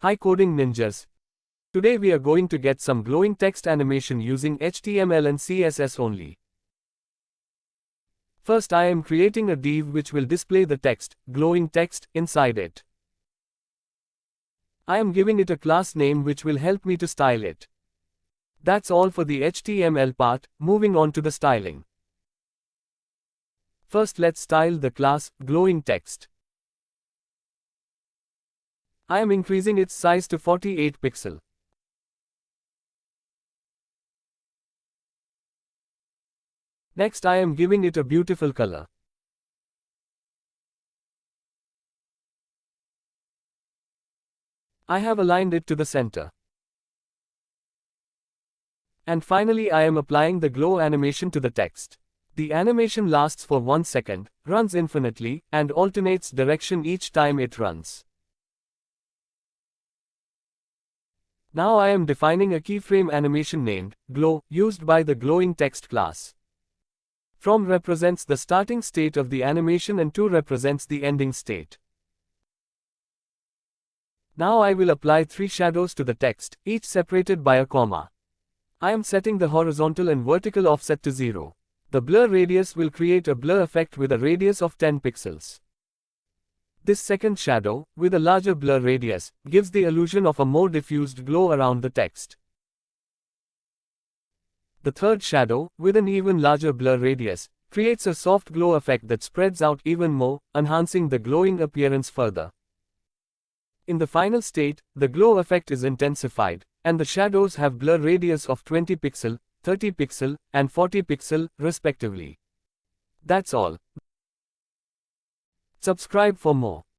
Hi coding ninjas. Today we are going to get some glowing text animation using HTML and CSS only. First I am creating a div which will display the text, glowing text, inside it. I am giving it a class name which will help me to style it. That's all for the HTML part, moving on to the styling. First let's style the class, glowing text. I am increasing its size to 48 pixel. Next I am giving it a beautiful color. I have aligned it to the center. And finally I am applying the glow animation to the text. The animation lasts for 1 second, runs infinitely, and alternates direction each time it runs. Now I am defining a keyframe animation named glow, used by the glowing text class. From represents the starting state of the animation and to represents the ending state. Now I will apply 3 shadows to the text, each separated by a comma. I am setting the horizontal and vertical offset to 0. The blur radius will create a blur effect with a radius of 10 pixels. This second shadow, with a larger blur radius, gives the illusion of a more diffused glow around the text. The third shadow, with an even larger blur radius, creates a soft glow effect that spreads out even more, enhancing the glowing appearance further. In the final state, the glow effect is intensified, and the shadows have blur radius of 20 pixel, 30 pixel, and 40 pixel, respectively. That's all. Subscribe for more.